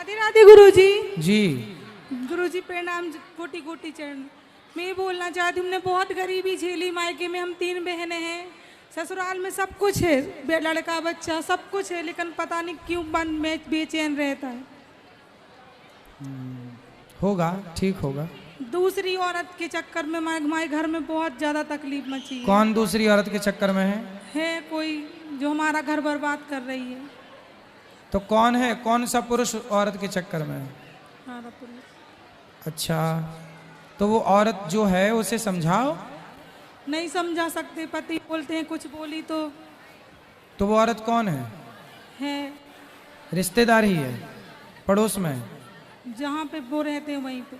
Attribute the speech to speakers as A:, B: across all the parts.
A: राधे राधे गुरुजी।
B: जी
A: गुरुजी प्रणाम, कोटि कोटि चरण। मैं ये बोलना चाहती हूँ, हमने बहुत गरीबी झेली, मायके में हम 3 बहनें हैं, ससुराल में सब कुछ है, लड़का बच्चा सब कुछ है, लेकिन पता नहीं क्यों मन में बेचैन रहता है।
B: होगा, ठीक होगा।
A: दूसरी औरत के चक्कर में हमारे घर में बहुत ज्यादा तकलीफ मची है।
B: कौन दूसरी औरत के चक्कर में है?
A: है कोई जो हमारा घर बर्बाद कर रही है।
B: तो कौन है? कौन सा पुरुष औरत के चक्कर में है?
A: हमारा पुरुष।
B: अच्छा, तो वो औरत जो है उसे समझाओ।
A: नहीं समझा सकते, पति बोलते हैं कुछ बोली तो
B: वो औरत कौन है?
A: है
B: रिश्तेदार ही है, पड़ोस में है?
A: जहाँ पे वो रहते हैं वहीं पे।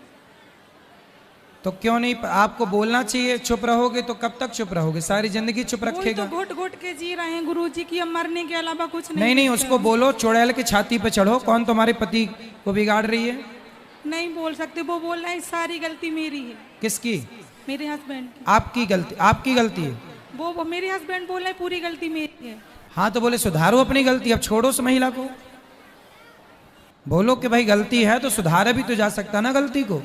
B: तो क्यों नहीं? आपको बोलना चाहिए। चुप रहोगे तो कब तक चुप रहोगे? सारी जिंदगी चुप
A: वही
B: रखेगा?
A: तो घुट घुट के जी रहे हैं गुरुजी की, हम मरने के अलावा कुछ नहीं।
B: नहीं नहीं,
A: दिखता
B: उसको
A: है।
B: बोलो चुड़ैल की छाती पे चढ़ो। कौन तुम्हारे पति को बिगाड़ रही है?
A: नहीं बोल सकते, वो बोल रहे हैं सारी गलती मेरी है।
B: किसकी?
A: मेरे हस्बैंड की।
B: आपकी गलती? आपकी गलती है?
A: वो मेरे हस्बैंड बोल रहे हैं पूरी गलती मेरी है।
B: हाँ तो बोले सुधारो अपनी गलती, अब छोड़ो उस महिला को। बोलो कि भाई गलती है तो सुधारा भी तो जा सकता ना गलती को,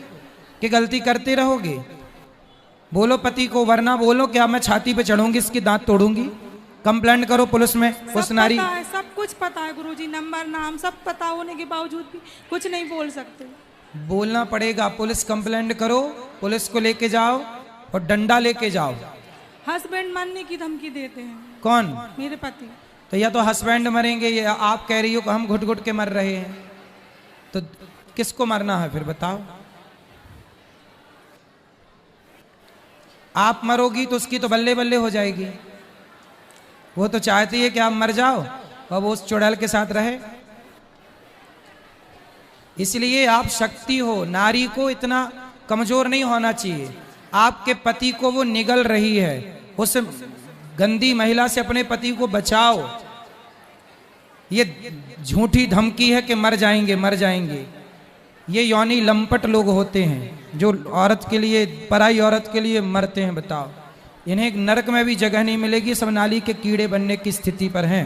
B: कि गलती करते रहोगे। बोलो पति को, वरना बोलो कि अब मैं छाती पे चढ़ूंगी, इसकी दांत तोड़ूंगी। कंप्लेंट करो पुलिस में। उस नारी,
A: पता है, सब कुछ पता है गुरुजी, नंबर नाम सब पता होने के बावजूद भी कुछ नहीं बोल सकते।
B: बोलना पड़ेगा। पुलिस कंप्लेंट करो, पुलिस को लेके जाओ और डंडा लेके जाओ।
A: हस्बैंड मरने की धमकी देते हैं।
B: कौन?
A: मेरे पति।
B: तो या तो हस्बैंड मरेंगे, या आप कह रही हो कि हम घुट घुट के मर रहे हैं। तो किसको मरना है फिर बताओ? आप मरोगी तो उसकी तो बल्ले बल्ले हो जाएगी। वो तो चाहती है कि आप मर जाओ और वो उस चुड़ैल के साथ रहे। इसलिए आप शक्ति हो, नारी को इतना कमजोर नहीं होना चाहिए। आपके पति को वो निगल रही है, उस गंदी महिला से अपने पति को बचाओ। ये झूठी धमकी है कि मर जाएंगे मर जाएंगे। ये योनि लंपट लोग होते हैं जो औरत के लिए, पराई औरत के लिए मरते हैं। बताओ, इन्हें नरक में भी जगह नहीं मिलेगी। सब नाली के कीड़े बनने की स्थिति पर हैं।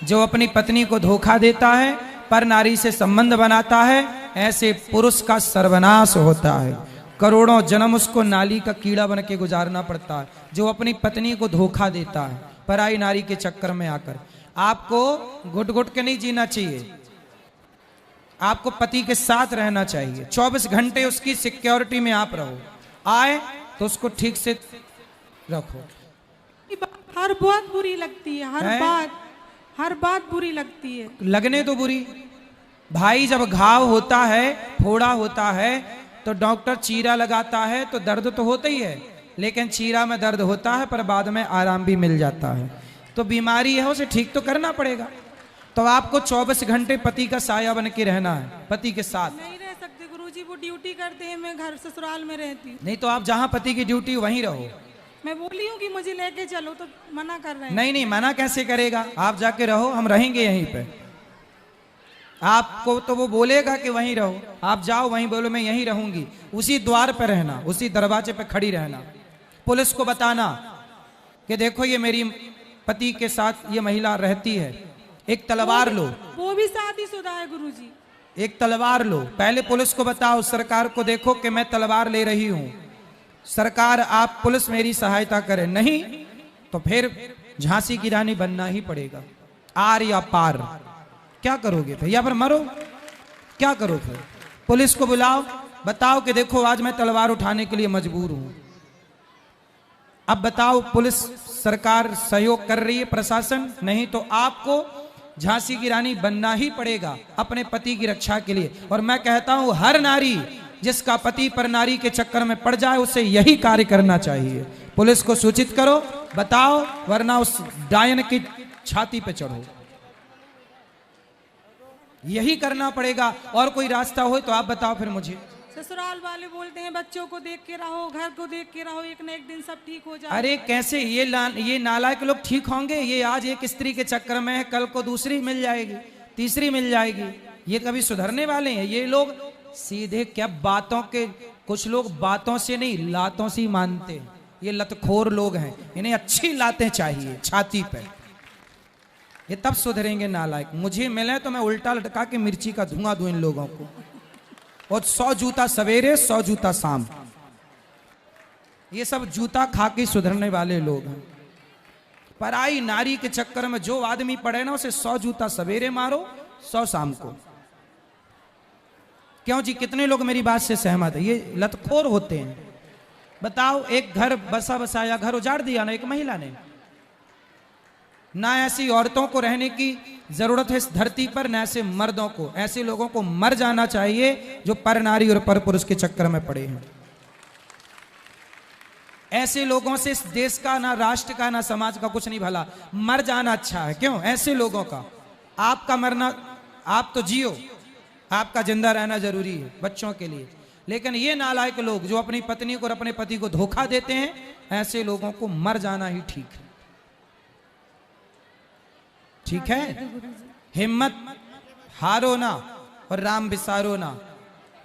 B: जो अपनी पत्नी को धोखा देता है, पर नारी से संबंध बनाता है, ऐसे पुरुष का सर्वनाश होता है। करोड़ों जन्म उसको नाली का कीड़ा बन के गुजारना पड़ता है, जो अपनी पत्नी को धोखा देता है पराई नारी के चक्कर में आकर। आपको घुट घुट के नहीं जीना चाहिए, आपको पति के साथ रहना चाहिए। 24 घंटे उसकी सिक्योरिटी में आप रहो। आए तो उसको ठीक से रखो।
A: हर बात बुरी लगती है, हर बात बुरी लगती है।
B: लगने तो बुरी भाई, जब घाव होता है, फोड़ा होता है, तो डॉक्टर चीरा लगाता है तो दर्द तो होता ही है, लेकिन चीरा में दर्द होता है पर बाद में आराम भी मिल जाता है। तो बीमारी है, उसे ठीक तो करना पड़ेगा। तो आपको 24 घंटे पति का साया बन के रहना है, पति के साथ
A: नहीं रह सकते गुरुजी, वो ड्यूटी करते हैं, मैं घर ससुराल में रहती हूँ।
B: नहीं तो आप जहाँ पति की ड्यूटी वहीं रहो।
A: मैं बोली हूँ कि मुझे लेके चलो तो मना कर रहे हैं।
B: नहीं नहीं, मना कैसे करेगा? आप जाके रहो, हम रहेंगे यहीं पे। आपको तो वो बोलेगा कि वहीं रहो, आप जाओ वहीं, बोलो मैं यहीं रहूंगी। उसी द्वार पे रहना, उसी दरवाजे पे खड़ी रहना। पुलिस को बताना कि देखो ये मेरी पति के साथ ये महिला रहती है। एक तलवार लो।
A: वो भी शादीशुदा है गुरुजी।
B: एक तलवार लो, पहले पुलिस को बताओ, सरकार को देखो कि मैं तलवार ले रही हूं, सरकार आप पुलिस मेरी सहायता करे। नहीं तो फिर झांसी की रानी बनना ही पड़ेगा। आर या पार, क्या करोगे फिर? या फिर मरो, क्या करो फिर? पुलिस को बुलाओ, बताओ कि देखो आज मैं तलवार उठाने के लिए मजबूर हूं। अब बताओ, पुलिस सरकार सहयोग कर रही है, प्रशासन नहीं, तो आपको झांसी की रानी बनना ही पड़ेगा अपने पति की रक्षा के लिए। और मैं कहता हूं हर नारी जिसका पति पर नारी के चक्कर में पड़ जाए, उसे यही कार्य करना चाहिए। पुलिस को सूचित करो, बताओ, वरना उस डायन की छाती पे चढ़ो। यही करना पड़ेगा। और कोई रास्ता हो तो आप बताओ फिर मुझे।
A: ससुराल वाले बोलते हैं बच्चों को देख के रहो, घर को देख के रहो, एक न एक दिन सब ठीक हो जाए।
B: अरे कैसे ये नालायक लोग ठीक होंगे? ये आज एक स्त्री के चक्कर में है, कल को दूसरी मिल जाएगी, तीसरी मिल जाएगी। ये कभी सुधरने वाले हैं? ये लोग सीधे क्या बातों के, कुछ लोग बातों से नहीं लातों से ही मानते हैं। ये लतखोर लोग हैं, इन्हें अच्छी लातें चाहिए छाती पे। ये तब सुधरेंगे नालायक। मुझे मिले तो मैं उल्टा लटका के मिर्ची का धुआं दूं इन लोगों को, और 100 जूता सवेरे 100 जूता शाम। ये सब जूता खा के सुधरने वाले लोग हैं। पराई नारी के चक्कर में जो आदमी पड़े ना, उसे 100 जूता सवेरे मारो 100 शाम को। क्यों जी, कितने लोग मेरी बात से सहमत है? ये लतखोर होते हैं। बताओ, एक घर बसा बसाया घर उजाड़ दिया ना एक महिला ने। ना ऐसी औरतों को रहने की जरूरत है इस धरती पर, ना ऐसे मर्दों को। ऐसे लोगों को मर जाना चाहिए जो पर नारी और पर पुरुष के चक्कर में पड़े हैं। ऐसे लोगों से इस देश का, ना राष्ट्र का, ना समाज का कुछ नहीं भला। मर जाना अच्छा है। क्यों? ऐसे लोगों का। आपका मरना, आप तो जियो, आपका जिंदा रहना जरूरी है बच्चों के लिए। लेकिन ये नालायक लोग जो अपनी पत्नी को और अपने पति को धोखा देते हैं, ऐसे लोगों को मर जाना ही ठीक है। ठीक है? हिम्मत हारो ना और राम विसारो ना।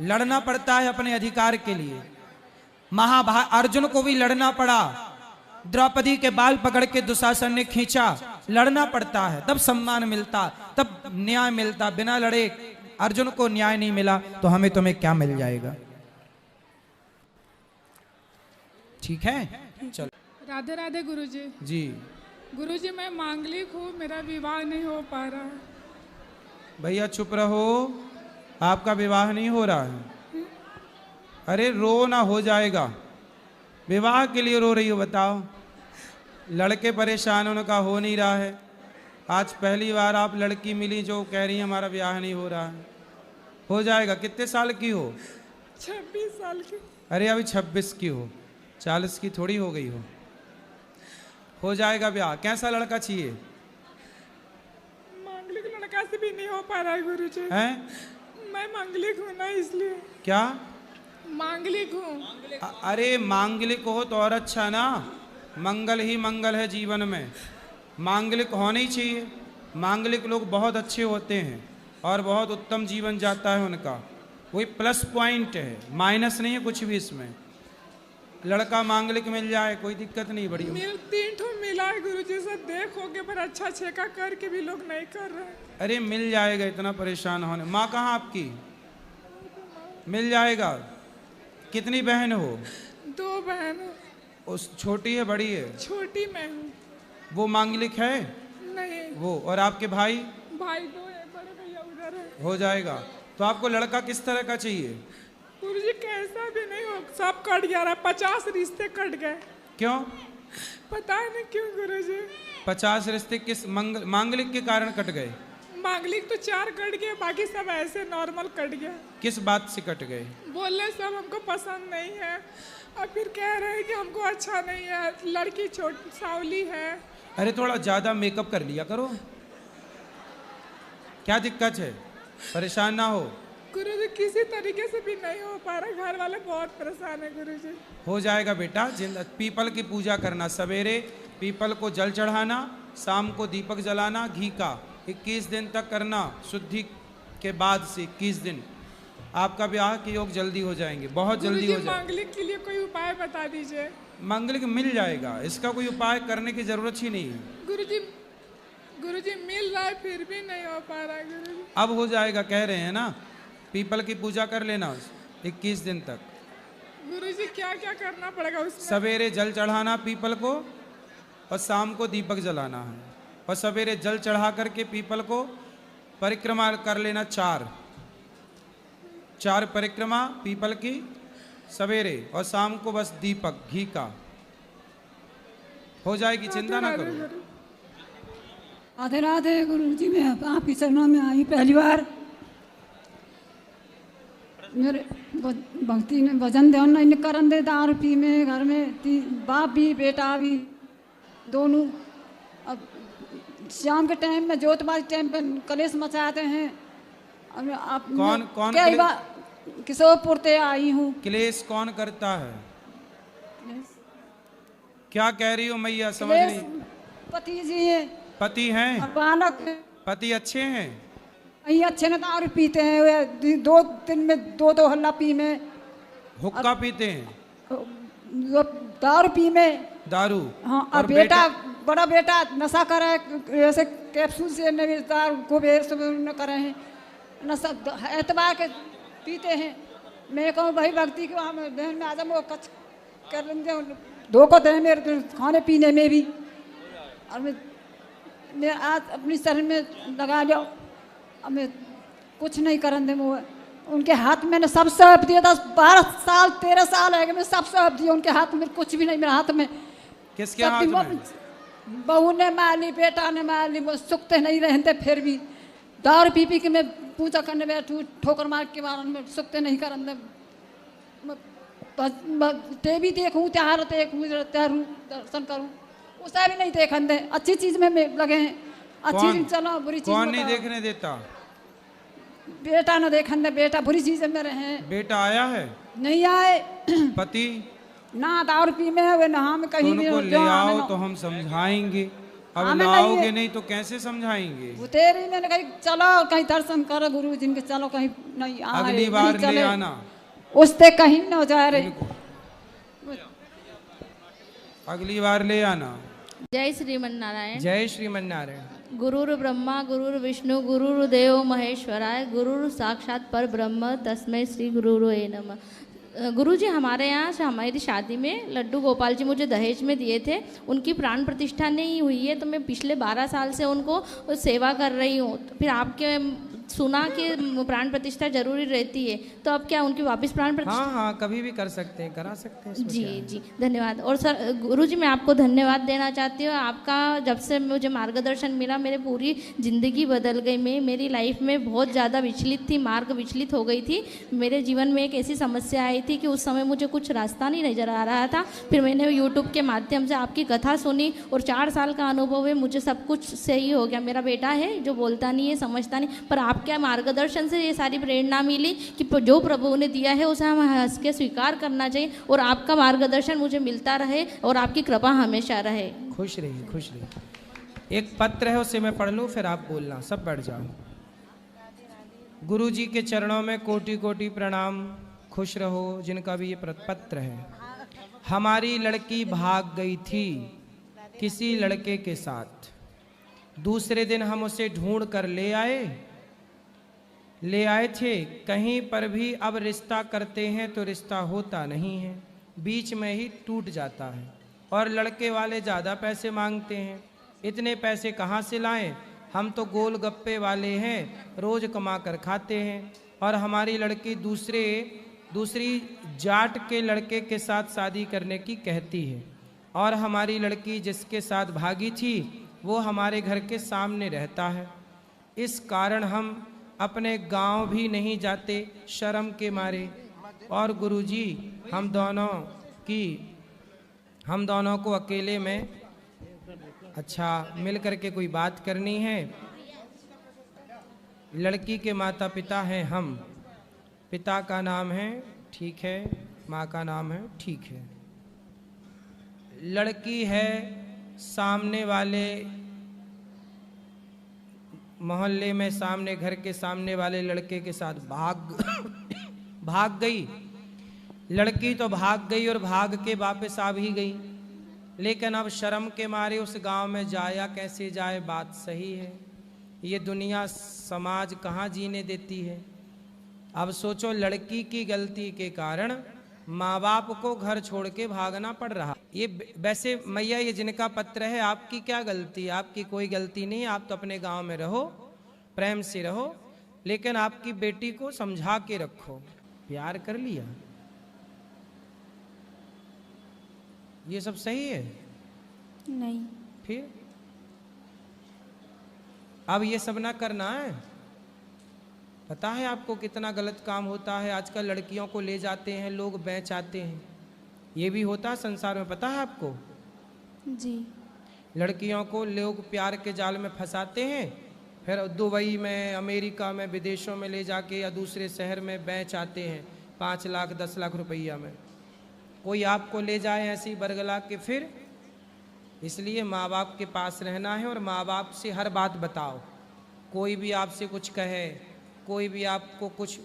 B: लड़ना पड़ता है अपने अधिकार के लिए। अर्जुन को भी लड़ना पड़ा। द्रौपदी के बाल पकड़ के दुशासन ने खींचा। लड़ना पड़ता है, तब सम्मान मिलता, तब न्याय मिलता। बिना लड़े अर्जुन को न्याय नहीं मिला तो हमें तुम्हें क्या मिल जाएगा? ठीक है, चलो।
C: राधे राधे गुरुजी।
B: जी
C: गुरुजी, मैं मांगलिक हूँ, मेरा विवाह नहीं हो पा रहा है।
B: भैया चुप रहो, आपका विवाह नहीं हो रहा है। अरे रो ना, हो जाएगा। विवाह के लिए रो रही हो? बताओ। लड़के परेशान, उनका हो नहीं रहा है। आज पहली बार आप लड़की मिली जो कह रही है हमारा ब्याह नहीं हो रहा है। हो जाएगा। कितने साल की हो?
C: 26 साल की।
B: अरे अभी 26 की हो, 40 की थोड़ी हो गई हो जाएगा ब्याह। कैसा लड़का चाहिए?
C: मांगलिक लड़का से भी नहीं हो पा रहा है गुरुजी।
B: हैं?
C: मैं मांगलिक हूँ ना, इसलिए।
B: क्या?
C: मांगलिक हूँ।
B: अरे मांगलिक हो तो और अच्छा ना। मंगल ही मंगल है जीवन में। मांगलिक होना ही चाहिए। मांगलिक लोग बहुत अच्छे होते हैं और बहुत उत्तम जीवन जाता है उनका। वही प्लस पॉइंट है, माइनस नहीं है कुछ भी इसमें। लड़का मांगलिक मिल जाए कोई दिक्कत नहीं। बड़ी
C: 3 ठो मिला है गुरुजी, सब देखोगे, पर अच्छा छेका करके भी लोग नहीं कर रहे।
B: अरे मिल जाएगा, इतना परेशान होने। माँ कहाँ आपकी? मिल जाएगा। कितनी बहन हो?
C: 2 बहन।
B: उस छोटी है बड़ी है?
C: छोटी मैं हूँ।
B: वो मांगलिक है?
C: नहीं।
B: वो और आपके भाई?
C: भाई 2 है, बड़े भैया उधर है।
B: हो जाएगा। तो आपको लड़का किस तरह का चाहिए?
C: गुरुजी कैसा भी नहीं हो, सब कट गया रहा। 50 रिश्ते कट गए।
B: क्यों?
C: पता नहीं क्यों गुरुजी।
B: 50 रिश्ते किस मांगलिक के कारण कट गए?
C: मांगलिक तो 4 कट गए, बाकी सब ऐसे नॉर्मल कट गया।
B: किस बात से कट गए?
C: बोले सब हमको पसंद नहीं है, और फिर कह रहे हैं कि हमको अच्छा नहीं है, लड़की छोटी सावली है।
B: अरे थोड़ा ज्यादा मेकअप कर लिया करो। क्या दिक्कत है? परेशान ना हो।
C: गुरुजी किसी तरीके से भी नहीं हो पा रहा, घर वाले बहुत परेशान है गुरुजी।
B: हो जाएगा बेटा। पीपल की पूजा करना, सवेरे पीपल को जल चढ़ाना, शाम को दीपक जलाना घी का, 21 दिन तक करना। शुद्धि के बाद से 21 दिन आपका ब्याह के योग जल्दी हो जाएंगे, बहुत जल्दी हो जाएगा।
C: मांगलिक के लिए कोई उपाय बता दीजिए।
B: मांगलिक मिल जाएगा, इसका कोई उपाय करने की जरूरत ही नहीं है।
C: गुरुजी मिल रहा है फिर भी नहीं हो पा रहा है गुरुजी।
B: अब हो जाएगा, कह रहे हैं ना। पीपल की पूजा कर लेना 21 दिन तक।
C: गुरुजी क्या क्या करना पड़ेगा उसमें?
B: सवेरे जल चढ़ाना पीपल को, और शाम को दीपक जलाना है। और सवेरे जल चढ़ा करके पीपल को परिक्रमा कर लेना 4 परिक्रमा पीपल की सवेरे, और शाम को बस दीपक घी का। हो जाएगी, चिंता ना करो।
D: राधे राधे गुरुजी, मैं आपकी शरणों में आई पहली बार। मेरे भक्ति ने भजन दे नहीं करन दे, दारू पी में घर में बाप भी बेटा भी दोनों। अब शाम के टाइम में जोतबाजी टाइम पे कलेश मचाते हैं। अब आप
B: कौन
D: कई बार किशोरपुर से आई हूँ।
B: क्लेश कौन करता है? क्या कह रही हो मैया? समझ नहीं।
D: पति जी है।
B: पति हैं?
D: और बालक है।
B: पति अच्छे हैं?
D: यही अच्छे ने दारू पीते हैं, वे 2 दिन में 2 हल्ला पी में।
B: हुक्का पीते हैं?
D: दारू पी में।
B: दारू?
D: हाँ, और बेटा बड़ा बेटा नशा करे, ऐसे कैप्सूल से दारू को न करे हैं, नशा एतबार के पीते हैं। मैं कहूँ भाई भक्ति के वहाँ बहन में आजम वो कच कर लेंगे, धोखा दे मेरे खाने पीने में भी, और मैं आज अपनी शरीर में लगा लिया। अब मैं कुछ नहीं करन दे मुँह, उनके हाथ मैंने सब सौंप दिया। 10-12 साल 13 साल है कि मैं सब सौंप दिया उनके हाथ में, कुछ भी नहीं मेरे हाथ में।
B: किसके हाथ में?
D: बहू ने मार ली, बेटा ने मार ली, वो सुखते नहीं रहते। फिर भी दारू पी पी के मैं पूजा करने बैठूँ, ठोकर मार के बारे में सुखते नहीं करन दे। टीवी देखूँ, त्योहार देखूँ, दर्शन करूँ, उसे भी नहीं देखन दे। अच्छी चीज में लगे हैं, अच्छी चीज चलो, बुरी चीज
B: कौन नहीं देखने देता?
D: बेटा न देखन दे, बेटा बुरी चीज में रहे।
B: बेटा आया है?
D: नहीं आए।
B: पति
D: ना दारू पी में वे ना हम कहीं भी
B: उनको ले आओ तो हम समझाएंगे। अब लाओगे नहीं तो कैसे समझाएंगे?
D: वो तेरी मैंने कही चलो कहीं दर्शन करो गुरु जी के, चलो कहीं नहीं आए,
B: अगली बार ले आना,
D: उससे कहीं न जा रहे,
B: अगली बार ले आना।
E: जय श्रीमन नारायण।
B: जय श्रीमन नारायण।
E: गुरुर् ब्रह्मा गुरुर्विष्णु गुरुर्देव महेश्वराय, गुरुर् साक्षात पर ब्रह्म तस्मै श्री गुरुर्वे नमः। गुरुजी हमारे यहाँ से हमारी शादी में लड्डू गोपाल जी मुझे दहेज में दिए थे, उनकी प्राण प्रतिष्ठा नहीं हुई है, तो मैं पिछले 12 साल से उनको सेवा कर रही हूँ। तो फिर आपके सुना कि प्राण प्रतिष्ठा जरूरी रहती है, तो अब क्या उनकी वापस प्राण प्रतिष्ठा?
B: हाँ, कभी भी कर सकते हैं, करा सकते हैं।
E: जी जी, धन्यवाद। और सर गुरुजी मैं आपको धन्यवाद देना चाहती हूँ। आपका जब से मुझे मार्गदर्शन मिला, मेरे पूरी ज़िंदगी बदल गई। मैं मेरी लाइफ में बहुत ज़्यादा विचलित थी, मार्ग विचलित हो गई थी। मेरे जीवन में एक ऐसी समस्या आई थी कि उस समय मुझे कुछ रास्ता नहीं नजर आ रहा था। फिर मैंने यूट्यूब के माध्यम से आपकी कथा सुनी और 4 साल का अनुभव है, मुझे सब कुछ सही हो गया। मेरा बेटा है जो बोलता नहीं है, समझता नहीं, पर आपके मार्गदर्शन से ये सारी प्रेरणा मिली कि जो प्रभु ने दिया है उसे हम हंस के स्वीकार करना चाहिए, और आपका मार्गदर्शन मुझे मिलता रहे और आपकी कृपा हमेशा रहे।
B: खुश रहिए, खुश रहिए। एक पत्र है, उसे मैं पढ़ लूँ, फिर आप बोलना, सब बैठ जाओ। गुरु जी के चरणों में कोटि कोटि प्रणाम। खुश रहो जिनका भी ये पत्र है। हमारी लड़की भाग गई थी किसी लड़के के साथ, दूसरे दिन हम उसे ढूंढ कर ले आए थे। कहीं पर भी अब रिश्ता करते हैं तो रिश्ता होता नहीं है, बीच में ही टूट जाता है, और लड़के वाले ज़्यादा पैसे मांगते हैं। इतने पैसे कहाँ से लाएं? हम तो गोल गप्पे वाले हैं, रोज़ कमा कर खाते हैं। और हमारी लड़की दूसरी जाट के लड़के के साथ शादी करने की कहती है, और हमारी लड़की जिसके साथ भागी थी वो हमारे घर के सामने रहता है। इस कारण हम अपने गांव भी नहीं जाते शर्म के मारे। और गुरुजी हम दोनों को अकेले में मिल करके कोई बात करनी है। लड़की के माता पिता हैं हम, पिता का नाम है ठीक है, माँ का नाम है ठीक है। लड़की है सामने वाले मोहल्ले में, सामने घर के सामने वाले लड़के के साथ भाग गई। लड़की तो भाग गई और भाग के वापस आ भी गई, लेकिन अब शर्म के मारे उस गांव में जाया कैसे जाए? बात सही है, ये दुनिया समाज कहाँ जीने देती है। अब सोचो, लड़की की गलती के कारण माँ बाप को घर छोड़ के भागना पड़ रहा। ये वैसे मैया, ये जिनका पत्र है, आपकी क्या गलती? आपकी कोई गलती नहीं, आप तो अपने गांव में रहो, प्रेम से रहो, लेकिन आपकी बेटी को समझा के रखो। प्यार कर लिया, ये सब सही है?
E: नहीं।
B: फिर अब ये सब ना करना है। पता है आपको कितना गलत काम होता है? आजकल लड़कियों को ले जाते हैं लोग, बेच आते हैं, ये भी होता है संसार में, पता है आपको?
E: जी।
B: लड़कियों को लोग प्यार के जाल में फंसाते हैं, फिर दुबई में, अमेरिका में, विदेशों में ले जाके या दूसरे शहर में बेच आते हैं 5 लाख 10 लाख रुपया में। कोई आपको ले जाए ऐसी बरगला के, फिर इसलिए माँ बाप के पास रहना है और माँ बाप से हर बात बताओ। कोई भी आपसे कुछ कहे, कोई भी आपको कुछ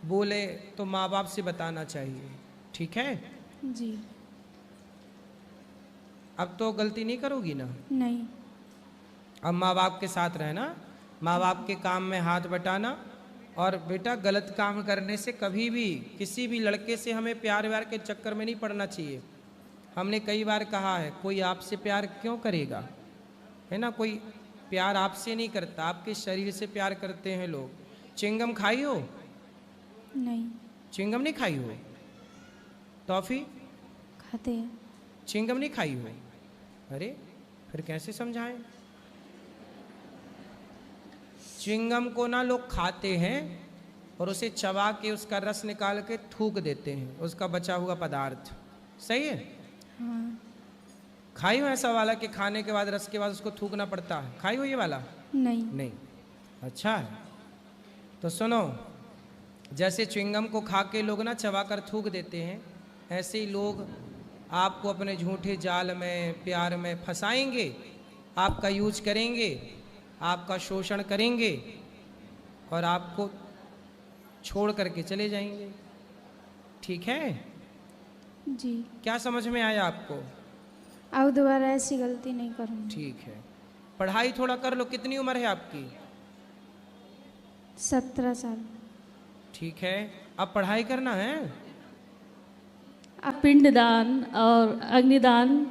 B: बोले तो माँ बाप से बताना चाहिए, ठीक है?
E: जी।
B: अब तो गलती नहीं करोगी ना?
E: नहीं।
B: अब माँ बाप के साथ रहना, माँ बाप के काम में हाथ बटाना। और बेटा गलत काम करने से कभी भी किसी भी लड़के से हमें प्यार व्यार के चक्कर में नहीं पड़ना चाहिए। हमने कई बार कहा है, कोई आपसे प्यार क्यों करेगा, है ना? कोई प्यार आपसे नहीं करता, आपके शरीर से प्यार करते हैं लोग। चिंगम खाई हो?
E: नहीं।
B: चिंगम नहीं खाई हो? टॉफी
E: खाते हैं।
B: चिंगम नहीं खाई हो? अरे फिर कैसे समझाएं? चिंगम को ना लोग खाते हैं और उसे चबा के उसका रस निकाल के थूक देते हैं, उसका बचा हुआ पदार्थ। सही है?
E: हाँ।
B: खाई हो ऐसा वाला कि खाने के बाद रस के बाद उसको थूकना पड़ता है? खाई हो ये वाला?
E: नहीं।
B: नहीं। अच्छा है। तो सुनो, जैसे च्युइंगम को खा के लोग ना चबा कर थूक देते हैं, ऐसे ही लोग आपको अपने झूठे जाल में, प्यार में फंसाएंगे, आपका यूज करेंगे, आपका शोषण करेंगे और आपको छोड़ करके चले जाएंगे। ठीक है?
E: जी।
B: क्या समझ में आया आपको?
E: अब दोबारा ऐसी गलती नहीं करूँगी।
B: ठीक है। पढ़ाई थोड़ा कर लो। कितनी उम्र है आपकी?
E: 17 साल।
B: ठीक है, अब पढ़ाई करना है।
F: अब पिंडदान और अग्निदान।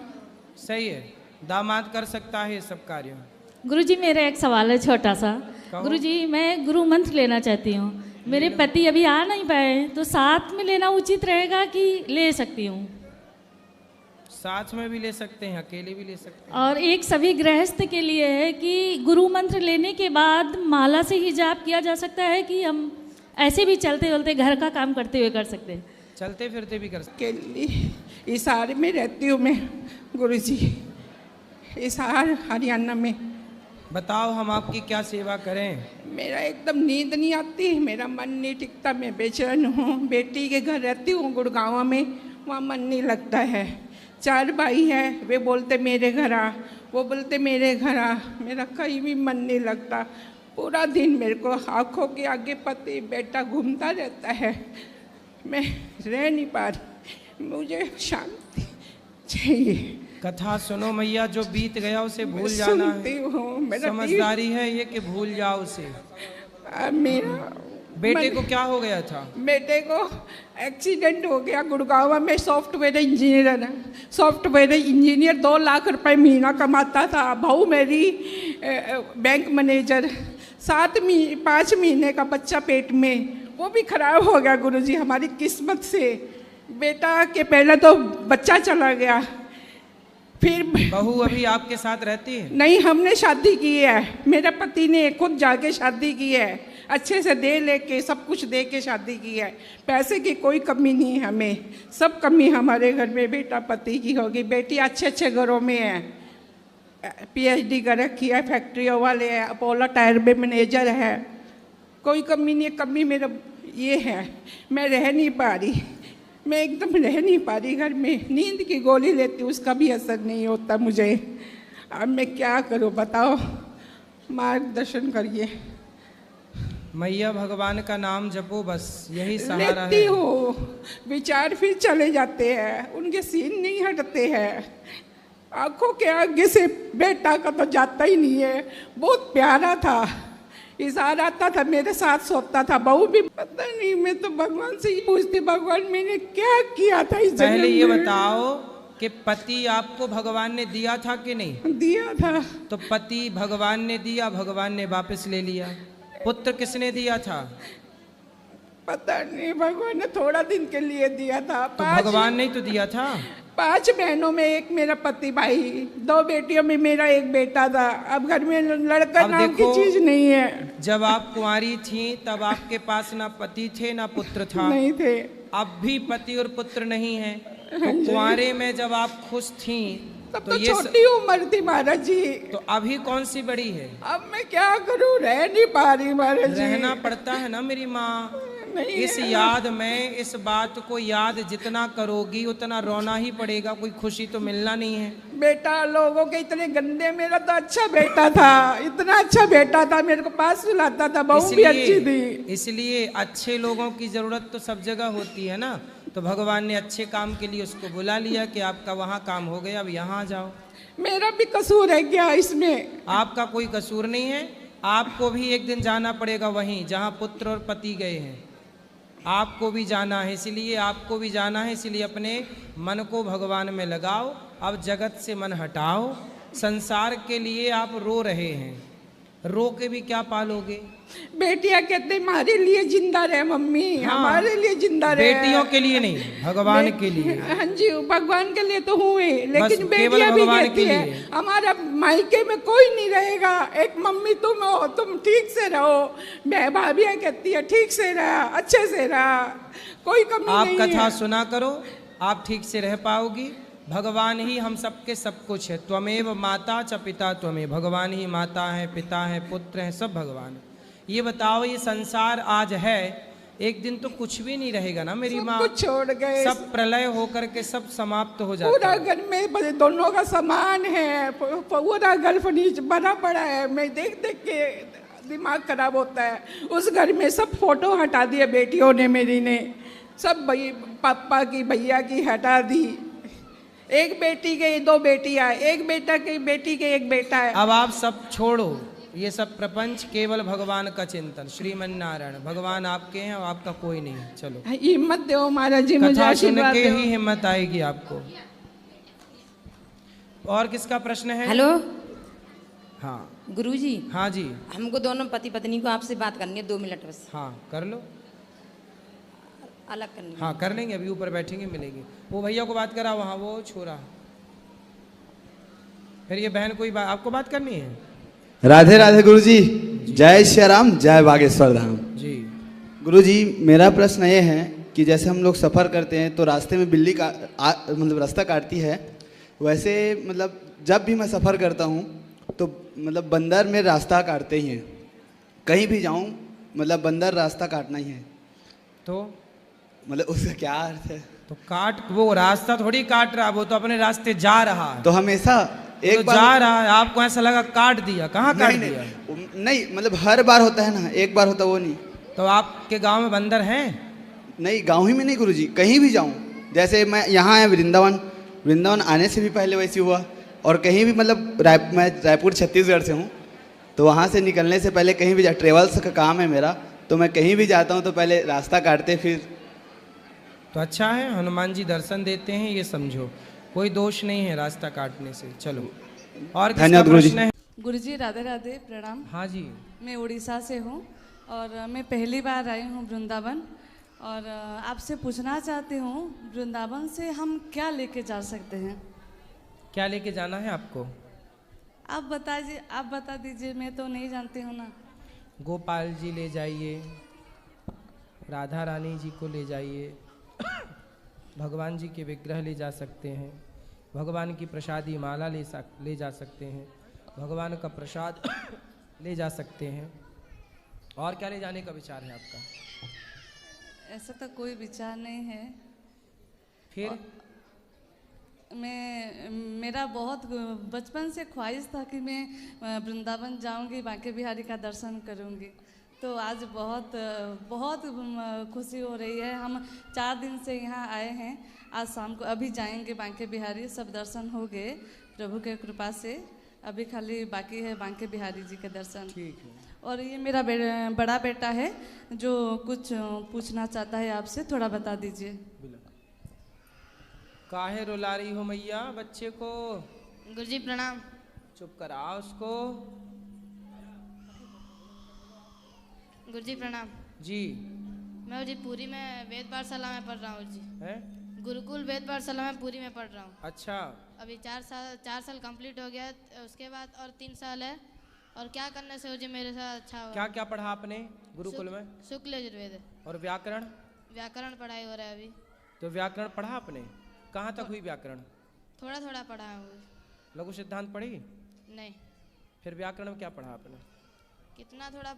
B: सही है, दामाद कर सकता है ये सब कार्य।
F: गुरुजी मेरा एक सवाल है छोटा सा।
B: कहो।
F: गुरुजी मैं गुरु मंत्र लेना चाहती हूँ। मेरे पति अभी आ नहीं पाए, तो साथ में लेना उचित रहेगा कि ले सकती हूँ?
B: साथ में भी ले सकते हैं, अकेले भी ले सकते हैं।
F: और एक सभी गृहस्थ के लिए है कि गुरु मंत्र लेने के बाद माला से ही जाप किया जा सकता है कि हम ऐसे भी चलते चलते घर का काम करते हुए कर सकते हैं?
B: चलते फिरते भी कर सकते
C: के लिए हिसार में रहती हूँ मैं गुरुजी, हिसार हरियाणा में।
B: हैं। बताओ हम आपकी क्या सेवा करें?
C: मेरा एकदम नींद नहीं आती, मेरा मन नहीं टिकता, मैं बेचैन हूँ। बेटी के घर रहती हूँ गुड़गांव में, वहाँ मन नहीं लगता है। 4 भाई हैं, वे बोलते मेरे घर आ, वो बोलते मेरे घर आ, मेरा कहीं भी मन नहीं लगता। पूरा दिन मेरे को आँखों के आगे पति बेटा घूमता रहता है, मैं रह नहीं पा रही, मुझे शांति चाहिए।
B: कथा सुनो मैया, जो बीत गया उसे भूल जाना
C: सुनती
B: है।
C: हूँ, मेरा
B: समझदारी है ये कि भूल जाओ उसे।
C: मेरा
B: बेटे को क्या हो गया था?
C: बेटे को एक्सीडेंट हो गया गुड़गांव में। सॉफ्टवेयर इंजीनियर है, सॉफ्टवेयर इंजीनियर 2 लाख रुपए महीना कमाता था। बहू मेरी बैंक मैनेजर। 5 महीने का बच्चा पेट में, वो भी खराब हो गया गुरुजी हमारी किस्मत से। बेटा के पहले तो बच्चा चला गया, फिर
B: बहू अभी आपके साथ रहती है?
C: नहीं, हमने शादी की है, मेरे पति ने खुद जाके शादी की है, अच्छे से दे लेके सब कुछ दे के शादी की है। पैसे की कोई कमी नहीं है हमें, सब कमी हमारे घर में बेटा पति की होगी। बेटी अच्छे अच्छे घरों में है, PhD कर रखी है, फैक्ट्रियों वाले है, अपोलो टायर में मैनेजर है, कोई कमी नहीं है। कमी मेरा ये है, मैं रह नहीं पा रही, मैं एकदम रह नहीं पा रही घर में। नींद की गोली लेती हूँ, उसका भी असर नहीं होता मुझे। अब मैं क्या करूँ बताओ, मार्गदर्शन करिए।
B: मैया भगवान का नाम जपो, बस यही सहारा
C: लेती
B: है।
C: हूँ, विचार फिर चले जाते हैं, उनके सीन नहीं हटते हैं। आंखों के आगे से बेटा का तो जाता ही नहीं है। बहुत प्यारा था, इज़हार आता था, मेरे साथ सोता था। बहू भी पता नहीं, मैं तो भगवान से ही पूछती, भगवान मैंने क्या किया था इस
B: पहले
C: जन्म
B: ये
C: में?
B: बताओ कि पति आपको भगवान ने दिया था कि नहीं?
C: दिया था।
B: तो पति भगवान ने दिया, भगवान ने वापस ले लिया। पुत्र किसने दिया था?
C: पता नहीं, भगवान ने थोड़ा दिन के लिए दिया था।
B: तो भगवान ने ही तो दिया था।
C: 5 बहनों में एक मेरा पति भाई, 2 बेटियों में मेरा एक बेटा था। अब घर में लड़का
B: अब
C: नाम की
B: देखो,
C: चीज नहीं है।
B: जब आप कुंवारी थी तब आपके पास ना पति थे ना पुत्र था।
C: नहीं थे।
B: अब भी पति और पुत्र नहीं है। तो कुंवारे में जब आप खुश थी
C: तब
B: तो
C: तो
B: ये
C: छोटी उम्र थी महाराज जी।
B: तो अभी कौन सी बड़ी है?
C: अब मैं क्या करूं, रह नहीं पा रही महाराज जी।
B: रहना पड़ता है ना मेरी माँ।
C: नहीं
B: इस याद में, इस बात को याद जितना करोगी उतना रोना ही पड़ेगा, कोई खुशी तो मिलना नहीं है।
C: बेटा लोगों के इतने गंदे, मेरा तो अच्छा बेटा था, इतना अच्छा बेटा था, मेरे को पास सुलाता था, बहू भी अच्छी थी।
B: इसलिए अच्छे लोगों की जरूरत तो सब जगह होती है ना। तो भगवान ने अच्छे काम के लिए उसको बुला लिया कि आपका वहाँ काम हो गया, अब यहाँ आ जाओ।
C: मेरा भी कसूर है क्या इसमें?
B: आपका कोई कसूर नहीं है, आपको भी एक दिन जाना पड़ेगा वहीं जहाँ पुत्र और पति गए हैं। आपको भी जाना है, इसलिए आपको भी जाना है, इसलिए अपने मन को भगवान में लगाओ। अब जगत से मन हटाओ। संसार के लिए आप रो रहे हैं, रो के भी क्या पालोगे?
C: बेटियां कहते हमारे लिए जिंदा रहे मम्मी,
B: हाँ,
C: हमारे लिए जिंदा रहे।
B: बेटियों के लिए नहीं, भगवान के लिए।
C: हाँ जी, भगवान के लिए तो हुए, लेकिन
B: केवल
C: बेटियां भी
B: भगवान
C: कहती
B: के
C: है
B: लिए।
C: हमारा मायके में कोई नहीं रहेगा, एक मम्मी तुम हो, तुम ठीक से रहो। भाभियां कहती है ठीक से रहा, अच्छे से रहा, कोई कमी
B: आप
C: नहीं
B: कथा
C: है।
B: सुना करो, आप ठीक से रह पाओगी। भगवान ही हम सबके सब कुछ है। त्वमेव माता च पिता त्वमेव, भगवान ही माता है, पिता है, पुत्र है, सब भगवान। ये बताओ, ये संसार आज है, एक दिन तो कुछ भी नहीं रहेगा ना मेरी माँ।
C: कुछ छोड़ गए,
B: सब प्रलय होकर के सब समाप्त हो जाता
C: पूरा
B: है।
C: घर में दोनों का समान है, पूरा घर फर्नीचर बना पड़ा है। मैं देख देख के दिमाग खराब होता है। उस घर में सब फोटो हटा दिए बेटियों ने, मेरी ने सब पापा की भैया की हटा दी। एक बेटी के दो बेटियां, एक बेटा की बेटी के एक बेटा है।
B: अब आप सब छोड़ो ये सब प्रपंच, केवल भगवान का चिंतन। श्रीमन नारायण, भगवान आपके हैं और आपका कोई नहीं है। चलो
C: हिम्मत दो महाराज जी, मुझे
B: कथा सुन
C: आशीर्वाद
B: के
C: दो।
B: ही हिम्मत आएगी आपको। और किसका प्रश्न है?
G: हेलो
B: हाँ
G: गुरुजी,
B: हाँ जी,
G: हमको दोनों पति पत्नी को आपसे बात करनी है 2 मिनट बस,
B: हाँ कर लो।
G: अलग करनी है।
B: हाँ कर लेंगे, अभी ऊपर बैठेंगे मिलेंगे। वो भैया को बात करा वहाँ, वो छोरा। फिर ये बहन कोई आपको बात करनी है?
H: राधे राधे गुरुजी, जय श्री राम, जय बागेश्वर धाम।
B: जी
H: गुरुजी, मेरा प्रश्न ये है कि जैसे हम लोग सफ़र करते हैं तो रास्ते में बिल्ली का मतलब रास्ता काटती है, वैसे मतलब जब भी मैं सफ़र करता हूँ तो मतलब बंदर में रास्ता काटते ही हैं। कहीं भी जाऊँ मतलब बंदर रास्ता काटना ही है,
B: तो
H: मतलब उसका क्या अर्थ है?
B: तो काट, वो रास्ता थोड़ी काट रहा, वो तो अपने रास्ते जा रहा है।
H: तो हमेशा एक
B: तो
H: बार
B: जा रहा है, आपको ऐसा लगा काट दिया? कहाँ काट दिया?
H: नहीं मतलब हर बार होता है ना, एक बार होता वो नहीं।
B: तो आपके गांव में बंदर हैं?
H: नहीं, गांव ही में नहीं गुरुजी, कहीं भी जाऊं, जैसे मैं यहाँ है वृंदावन आने से भी पहले वैसे हुआ। और कहीं भी मतलब मैं रायपुर छत्तीसगढ़ से हूँ, तो वहाँ से निकलने से पहले कहीं भी ट्रेवल्स का काम है मेरा, तो मैं कहीं भी जाता हूँ तो पहले रास्ता काटते फिर।
B: तो अच्छा है, हनुमान जी दर्शन देते हैं, ये समझो, कोई दोष नहीं है रास्ता काटने से। चलो और किसका
H: धन्यवाद गुरुजी।
B: प्रश्न है?
I: गुरुजी राधे राधे, प्रणाम।
B: हाँ जी,
I: मैं उड़ीसा से हूँ और मैं पहली बार आई हूँ वृंदावन, और आपसे पूछना चाहती हूँ वृंदावन से हम क्या लेके जा सकते हैं?
B: क्या लेके जाना है आपको?
I: आप बता दीजिए, मैं तो नहीं जानती हूँ ना।
B: गोपाल जी ले जाइए, राधा रानी जी को ले जाइए, भगवान जी के विग्रह ले जा सकते हैं, भगवान की प्रसादी माला ले जा सकते हैं, भगवान का प्रसाद ले जा सकते हैं। और क्या ले जाने का विचार है आपका?
I: ऐसा तो कोई विचार नहीं है।
B: फिर
I: मेरा बहुत बचपन से ख्वाहिश था कि मैं वृंदावन जाऊंगी, बांके बिहारी का दर्शन करूंगी। तो आज बहुत खुशी हो रही है। हम 4 दिन से यहाँ आए हैं, आज शाम को अभी जाएंगे बांके बिहारी। सब दर्शन हो गए प्रभु के कृपा से, अभी खाली बाकी है बांके बिहारी जी के दर्शन।
B: ठीक है।
I: और ये मेरा बड़ा बेटा है जो कुछ पूछना चाहता है आपसे, थोड़ा बता दीजिए।
B: काहे रुला रही हो मैया बच्चे को?
E: गुरुजी प्रणाम।
B: चुप कराओ उसको।
E: गुरुजी प्रणाम
B: जी
E: मैं जी पूरी में वेद पाठशाला में पढ़ रहा हूँ जी।
B: है?
E: गुरुकुल वेद पाठशाला में पूरी में पढ़ रहा हूँ।
B: अच्छा,
E: अभी 4 साल कंप्लीट हो गया, उसके बाद और 3 साल है। और क्या करने से हो जी मेरे साथ अच्छा होगा?
B: क्या क्या पढ़ा आपने गुरुकुल में?
E: शुक्ल यजुर्वेद
B: और व्याकरण?
E: व्याकरण पढ़ाई हो रहा है अभी।
B: तो व्याकरण पढ़ा आपने? कहाँ तक हुई व्याकरण?
E: थोड़ा थोड़ा पढ़ा है।
B: लघु सिद्धांत पढ़ी?
E: नहीं।
B: फिर व्याकरण में क्या पढ़ा आपने?
E: कितना थोड़ा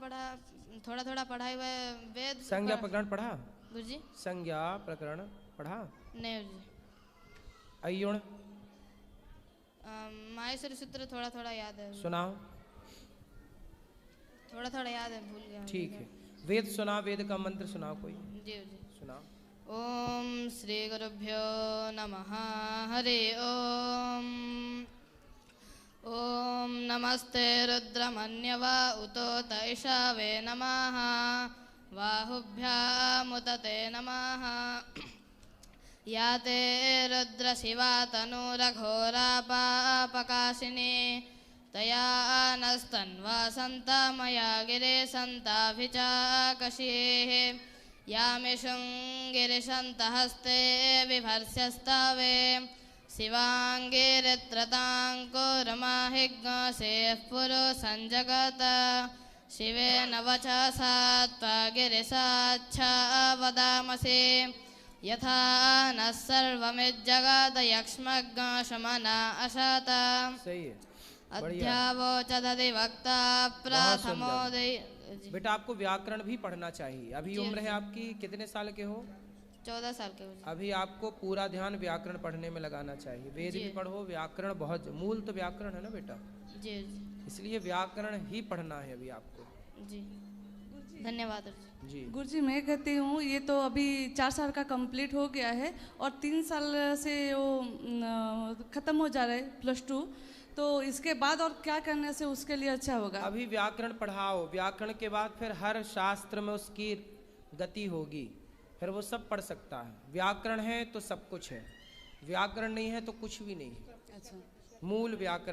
E: थोड़ा पढ़ा हुआ है। वेद
B: संज्ञा प्रकरण पढ़ा?
E: गुरुजी
B: संज्ञा प्रकरण पढ़ा?
E: नहीं गुरुजी।
B: अय्युण?
E: माहेश्वरी सूत्र थोड़ा थोड़ा याद है।
B: सुनाओ।
E: थोड़ा थोड़ा याद है, भूल गया।
B: ठीक है, वेद सुना, वेद का मंत्र सुनाओ कोई।
E: जी जी।
B: सुनाओ।
J: ओम श्री गुरुभ्यो नमः। हरि ओम। ओम नमस्ते रुद्रमन्यवा उतो तैषावे नमः। बाहुभ्यामुत ते नमः। या ते रुद्रशिवा तनूरघोरापापकाशिनी तया नस्तन्वा सन्ता मया गिरे सन्ताभिचाकशीः। यामिषुङ्गिरिशन्तहस्ते बिभर्स्यस्तावे शिवाङ्गिरित्रताङ्कुरमाहिग्सेः पुरुषञ्जगत। शिवेन वचसा त्वा गिरिसाच्छा वदामसि यथा नः सर्वमिज्जगद यक्ष्मग्शमना अशत।
B: सही है,
J: अध्यावोचदधि वक्ता प्रथमोदय।
B: बेटा आपको व्याकरण भी पढ़ना चाहिए। अभी उम्र है आपकी, कितने साल के हो?
J: 14 साल के हो।
B: अभी आपको पूरा ध्यान व्याकरण पढ़ने में लगाना चाहिए। वेद भी पढ़ो, व्याकरण बहुत मूल तो व्याकरण है ना बेटा
J: जी।
B: इसलिए व्याकरण ही पढ़ना है अभी आपको
J: जी। धन्यवाद
B: जी।
I: गुरुजी मैं कहती हूँ ये तो अभी 4 साल का कंप्लीट हो गया है और 3 साल से वो ख़त्म हो जा रहा है +2, तो इसके बाद और क्या करने से उसके लिए अच्छा होगा?
B: अभी व्याकरण पढ़ाओ, व्याकरण के बाद फिर हर शास्त्र में उसकी गति होगी, फिर वो सब पढ़ सकता है। व्याकरण है तो सब कुछ है, व्याकरण नहीं है तो कुछ भी नहीं है।
I: अच्छा,
B: मूल व्याकरण।